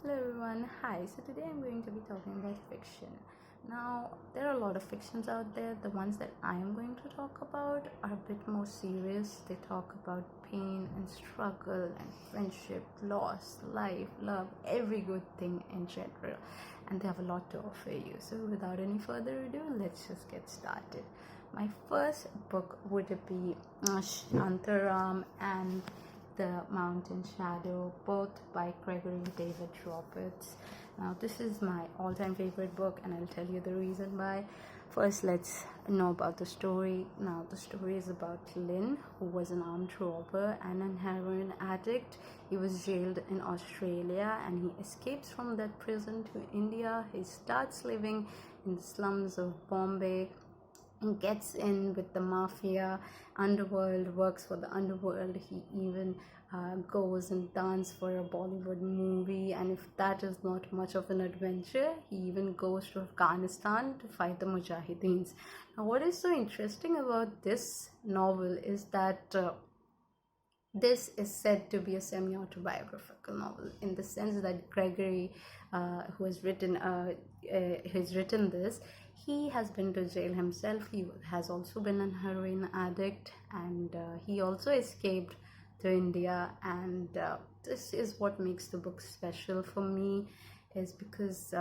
Hello everyone, hi. So today I'm going to be talking about fiction. Now, there are a lot of fictions out there. The ones that I am going to talk about are a bit more serious. They talk about pain and struggle and friendship, loss, life, love, every good thing in general. And they have a lot to offer you. So without any further ado, let's just get started. My first book would be Shantaram and The Mountain Shadow, both by Gregory David Roberts. Now, this is my all-time favorite book, and I'll tell you the reason why. First, let's know about the story. Now, the story is about Lynn, who was an armed robber and an heroin addict. He was jailed in Australia, and he escapes from that prison to India. He starts living in the slums of Bombay, gets in with the mafia underworld, works for the underworld. He even goes and dances for a Bollywood movie, and if that is not much of an adventure, he even goes to Afghanistan to fight the Mujahideens. Now, what is so interesting about this novel is that this is said to be a semi-autobiographical novel, in the sense that Gregory, who has written this, he has been to jail himself. He has also been a heroin addict, and he also escaped to India. And this is what makes the book special for me, is because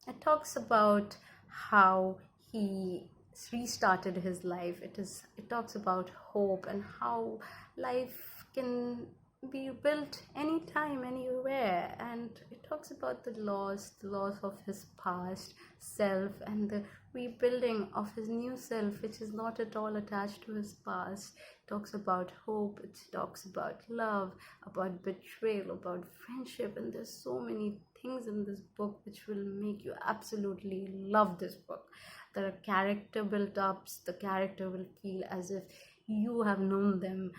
it talks about how he restarted his life. It talks about hope and how life can be built anytime, anywhere, and it talks about the loss of his past self and the rebuilding of his new self, which is not at all attached to his past. It talks about hope, it talks about love, about betrayal, about friendship, and there's so many things in this book which will make you absolutely love this book. There are character build-ups. The character will feel as if you have known them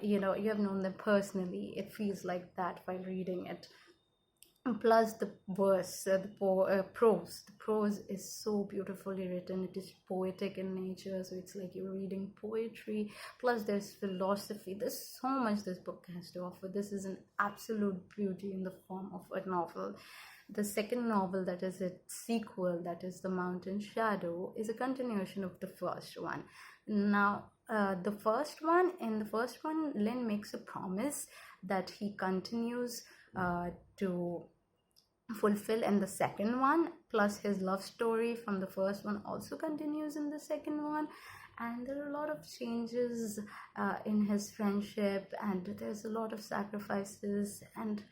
you have known them personally. It feels like that while reading it. And plus the verse, the prose is so beautifully written. It is poetic in nature, so it's like you're reading poetry. Plus there's philosophy. There's so much this book has to offer. This is an absolute beauty in the form of a novel. The second novel, that is its sequel, that is The Mountain Shadow, is a continuation of the first one. Now, in the first one, Lynn makes a promise that he continues to fulfill in the second one, plus his love story from the first one also continues in the second one. And there are a lot of changes in his friendship, and there's a lot of sacrifices, and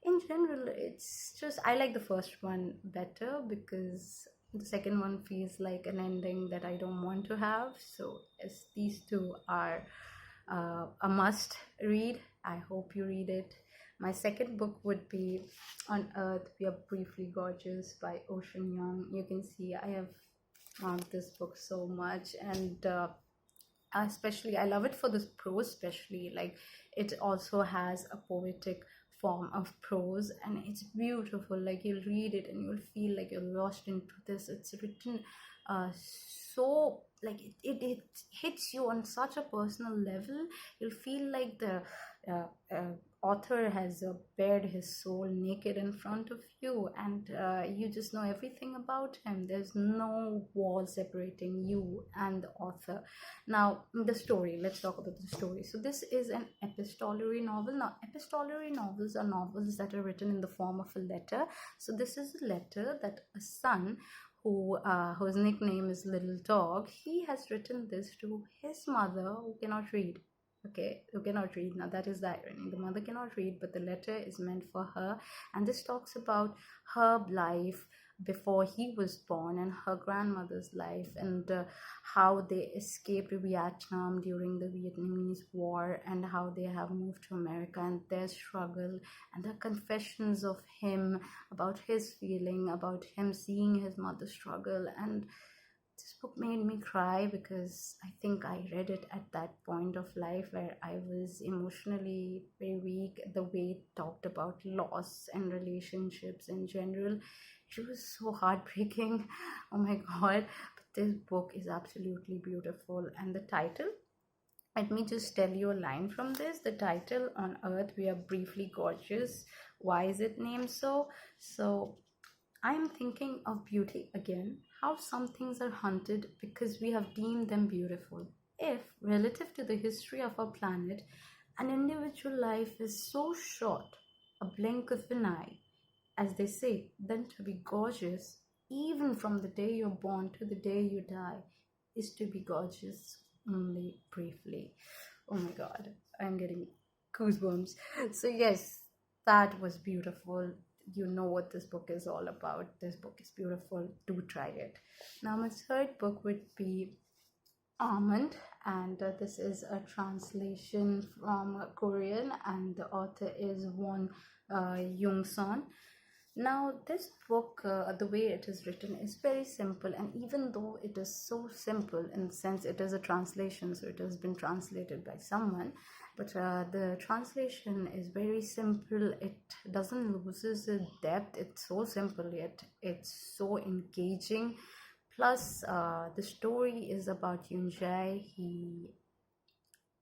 in general, it's just, I like the first one better because the second one feels like an ending that I don't want to have. So as these two are a must read, I hope you read it. My second book would be On Earth We Are Briefly Gorgeous by Ocean Young. You can see I have loved this book so much, and especially I love it for this prose, especially like it also has a poetic form of prose, and it's beautiful. Like you'll read it and you'll feel like you're lost into this. It's written so like it hits you on such a personal level. You'll feel like the author has bared his soul naked in front of you, and you just know everything about him. There's no wall separating you and the author. Now, the story, let's talk about the story. So this is an epistolary novel. Now, epistolary novels are novels that are written in the form of a letter. So this is a letter that a son whose nickname is Little Dog, he has written this to his mother, who cannot read. Okay, who cannot read. Now that is the irony. The mother cannot read, but the letter is meant for her, and this talks about her life before he was born and her grandmother's life, and how they escaped Vietnam during the Vietnamese War, and how they have moved to America, and their struggle, and the confessions of him about his feeling, about him seeing his mother struggle. And this book made me cry because I think I read it at that point of life where I was emotionally very weak. The way it talked about loss and relationships in general, it was so heartbreaking. Oh my god. But this book is absolutely beautiful. And the title Let me just tell you a line from this. The title, "On Earth We Are Briefly Gorgeous." Why is it named so? So, I'm thinking of beauty again, how some things are hunted because we have deemed them beautiful. If, relative to the history of our planet, an individual life is so short, a blink of an eye, as they say, then to be gorgeous, even from the day you're born to the day you die, is to be gorgeous only briefly. Oh my god, I'm getting goosebumps. So, yes, that was beautiful. You know what this book is all about. This book is beautiful. Do try it. Now, my third book would be Almond, and this is a translation from Korean, and the author is Won Young Son. Now, this book, the way it is written, is very simple, and even though it is so simple in the sense it is a translation, so it has been translated by someone, but the translation is very simple. It doesn't loses its depth. It's so simple yet it's so engaging. Plus, the story is about Yoon Jae. He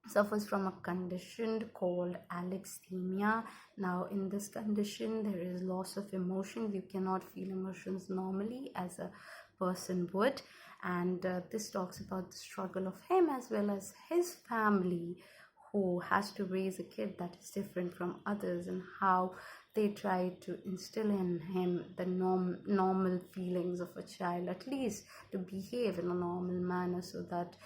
suffers from a condition called alexithymia. Now, in this condition, there is loss of emotions. You cannot feel emotions normally as a person would. And this talks about the struggle of him as well as his family, who has to raise a kid that is different from others, and how they try to instill in him the normal feelings of a child, at least to behave in a normal manner, so that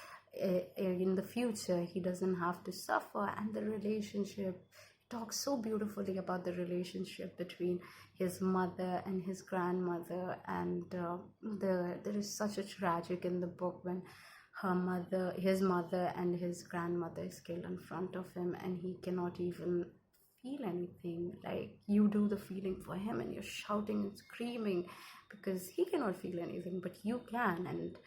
in the future he doesn't have to suffer. And the relationship talks so beautifully about the relationship between his mother and his grandmother, and there is such a tragic in the book when his mother and his grandmother is killed in front of him, and he cannot even feel anything. Like, you do the feeling for him and you're shouting and screaming because he cannot feel anything, but you can. And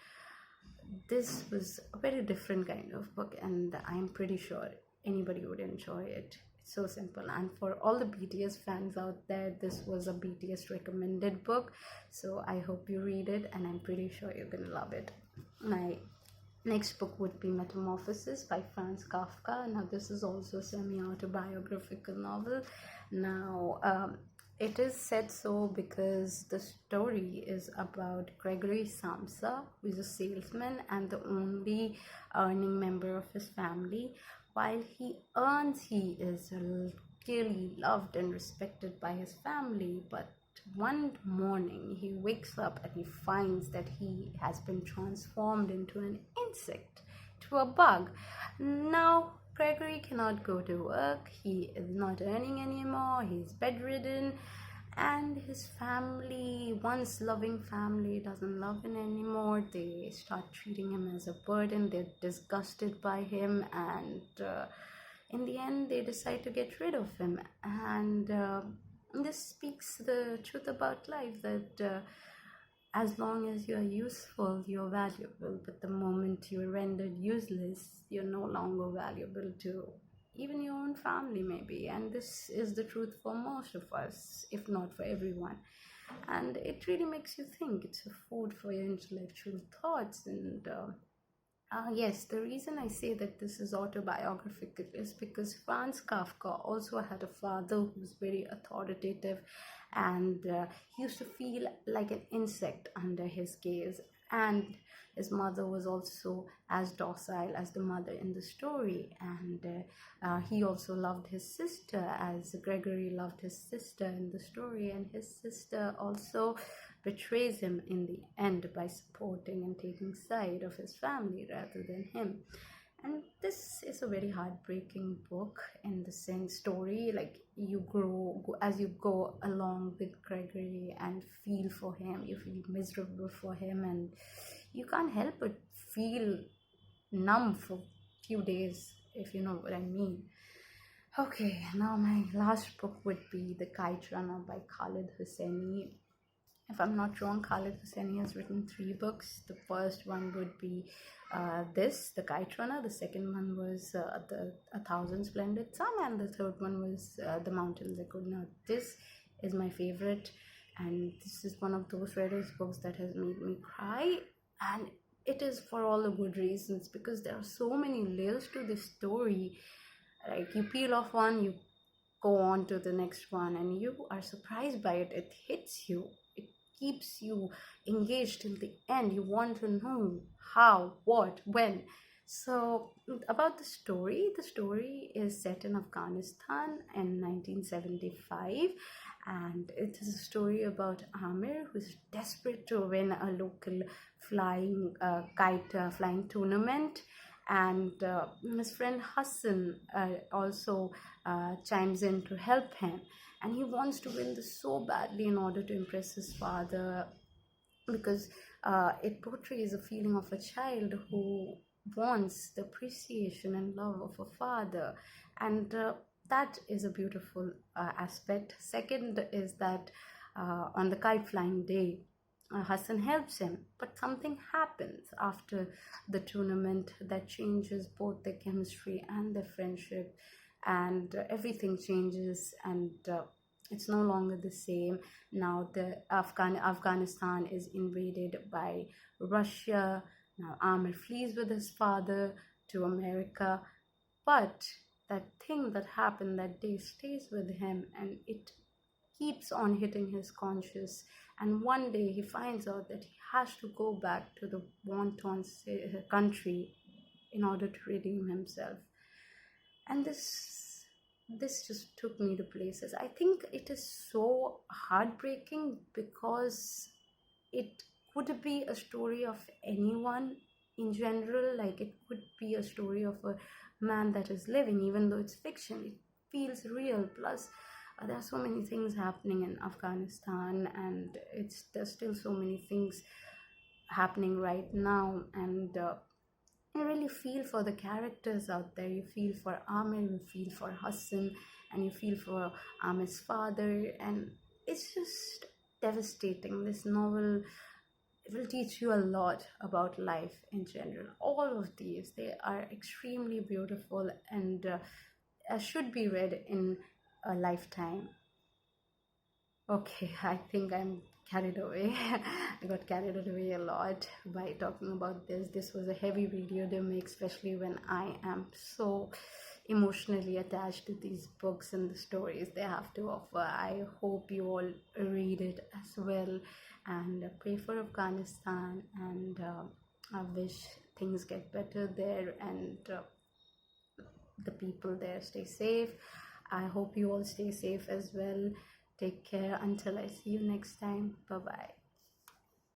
this was a very different kind of book, and I'm pretty sure anybody would enjoy it. It's so simple. And for all the BTS fans out there, this was a BTS recommended book, so I hope you read it, and I'm pretty sure you're gonna love it. My next book would be Metamorphosis by Franz Kafka. Now, this is also a semi-autobiographical novel. Now, it is said so because the story is about Gregory Samsa, who is a salesman and the only earning member of his family. While he earns, he is clearly loved and respected by his family, but one morning he wakes up and he finds that he has been transformed into an insect, to a bug. Now, Gregory cannot go to work, he is not earning anymore, he's bedridden, and his family, once loving family, doesn't love him anymore. They start treating him as a burden. They're disgusted by him, and in the end they decide to get rid of him. And this speaks the truth about life, that as long as you're useful, you're valuable, but the moment you're rendered useless, you're no longer valuable to even your own family, maybe. And this is the truth for most of us, if not for everyone. And it really makes you think. It's a food for your intellectual thoughts. And yes, the reason I say that this is autobiographical is because Franz Kafka also had a father who was very authoritative, and he used to feel like an insect under his gaze. And his mother was also as docile as the mother in the story, and he also loved his sister as Gregory loved his sister in the story, and his sister also betrays him in the end by supporting and taking side of his family rather than him. And this is a very heartbreaking book in the sense story, like you as you go along with Gregory and feel for him, you feel miserable for him, and you can't help but feel numb for a few days, if you know what I mean. Okay, now my last book would be The Kite Runner by Khalid Hosseini. If I'm not wrong, Khalid Hosseini has written 3 books. The first one would be The Kite Runner. The second one was A Thousand Splendid Sun, and the third one was The Mountains I Could Not. This is my favorite, and this is one of those rarest books that has made me cry. And it is for all the good reasons, because there are so many layers to this story. Like, you peel off one, you go on to the next one, and you are surprised by it. It hits you, it keeps you engaged till the end. You want to know how, what, when. So about the story is set in Afghanistan in 1975, and it is a story about Amir, who's desperate to win a local flying tournament. And his friend Hassan also chimes in to help him, and he wants to win this so badly in order to impress his father, because it portrays a feeling of a child who wants the appreciation and love of a father. And that is a beautiful aspect. Second is that on the kite flying day, Hassan helps him, but something happens after the tournament that changes both their chemistry and their friendship, and everything changes, and it's no longer the same. Now Afghanistan is invaded by Russia. Now Amir flees with his father to America, but that thing that happened that day stays with him, and it keeps on hitting his conscience. And one day he finds out that he has to go back to the wanton country in order to redeem himself. And this just took me to places. I think it is so heartbreaking, because it could be a story of anyone in general. Like, it could be a story of a man that is living, even though it's fiction, it feels real. Plus there are so many things happening in Afghanistan, and there's still so many things happening right now. And you really feel for the characters out there. You feel for Amir, you feel for Hassan, and you feel for Amir's father. And it's just devastating. This novel will teach you a lot about life in general. All of these, they are extremely beautiful, and should be read in a lifetime. Okay, I think I'm carried away. I got carried away a lot by talking about this. This was a heavy video to make, especially when I am so emotionally attached to these books and the stories they have to offer. I hope you all read it as well, and pray for Afghanistan, and I wish things get better there, and the people there stay safe. I hope you all stay safe as well. Take care until I see you next time. Bye bye.